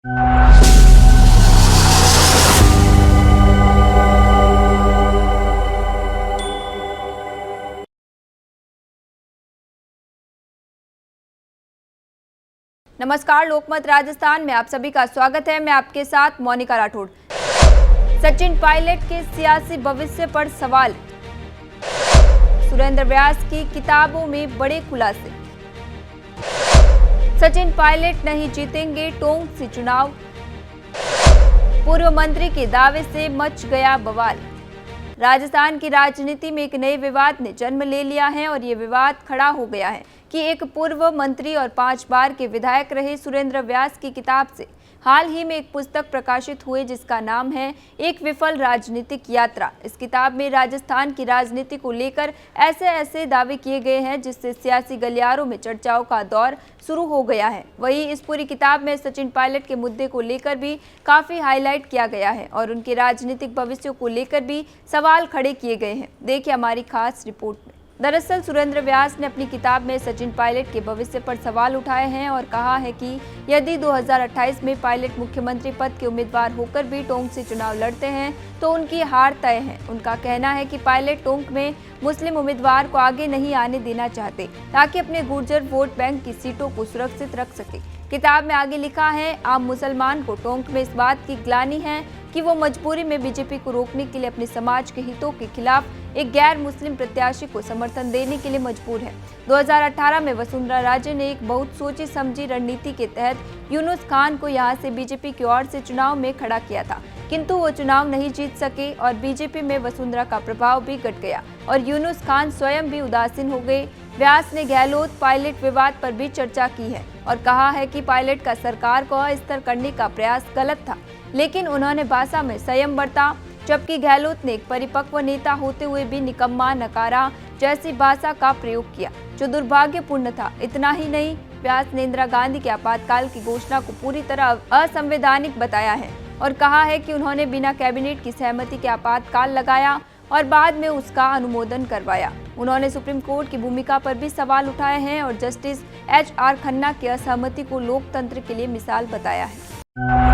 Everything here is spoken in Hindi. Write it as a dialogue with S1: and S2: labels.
S1: नमस्कार, लोकमत राजस्थान में आप सभी का स्वागत है। मैं आपके साथ मोनिका राठौड़। सचिन पायलट के सियासी भविष्य पर सवाल। सुरेंद्र व्यास की किताबों में बड़े खुलासे। सचिन पायलट नहीं जीतेंगे टोंक से चुनाव। पूर्व मंत्री के दावे से मच गया बवाल। राजस्थान की राजनीति में एक नए विवाद ने जन्म ले लिया है और ये विवाद खड़ा हो गया है कि एक पूर्व मंत्री और 5 बार के विधायक रहे सुरेंद्र व्यास की किताब से हाल ही में एक पुस्तक प्रकाशित हुई जिसका नाम है एक विफल राजनीतिक यात्रा। इस किताब में राजस्थान की राजनीति को लेकर ऐसे दावे किए गए हैं जिससे सियासी गलियारों में चर्चाओं का दौर शुरू हो गया है। वहीं इस पूरी किताब में सचिन पायलट के मुद्दे को लेकर भी काफी हाईलाइट किया गया है और उनके राजनीतिक भविष्य को लेकर भी सवाल खड़े किए गए हैं। देखिए हमारी खास रिपोर्ट में। दरअसल सुरेंद्र व्यास ने अपनी किताब में सचिन पायलट के भविष्य पर सवाल उठाए हैं और कहा है कि यदि 2028 में पायलट मुख्यमंत्री पद के उम्मीदवार होकर भी टोंक से चुनाव लड़ते हैं तो उनकी हार तय है। उनका कहना है कि पायलट टोंक में मुस्लिम उम्मीदवार को आगे नहीं आने देना चाहते ताकि अपने गुर्जर वोट बैंक की सीटों को सुरक्षित रख सके। किताब में आगे लिखा है, आम मुसलमान को टोंक में इस बात की ग्लानि है कि वो मजबूरी में बीजेपी को रोकने के लिए अपने समाज के हितों के खिलाफ एक गैर मुस्लिम प्रत्याशी को समर्थन देने के लिए मजबूर है। 2018 में वसुंधरा राजे ने एक बहुत सोची समझी रणनीति के तहत यूनुस खान को यहां से बीजेपी की ओर से चुनाव में खड़ा किया था, किंतु वो चुनाव नहीं जीत सके और बीजेपी में वसुंधरा का प्रभाव भी घट गया और यूनुस खान स्वयं भी उदासीन हो गए। व्यास ने गहलोत पायलट विवाद पर भी चर्चा की है और कहा है कि पायलट का सरकार को अस्थिर करने का प्रयास गलत था, लेकिन उन्होंने भाषा में संयम बरता, जबकि गहलोत ने एक परिपक्व नेता होते हुए भी निकम्मा, नकारा जैसी भाषा का प्रयोग किया जो दुर्भाग्यपूर्ण था। इतना ही नहीं, व्यास ने इंदिरा गांधी के आपातकाल की घोषणा को पूरी तरह असंवैधानिक बताया है और कहा है कि उन्होंने बिना कैबिनेट की सहमति के आपातकाल लगाया और बाद में उसका अनुमोदन करवाया। उन्होंने सुप्रीम कोर्ट की भूमिका पर भी सवाल उठाए हैं और जस्टिस HR खन्ना की असहमति को लोकतंत्र के लिए मिसाल बताया है।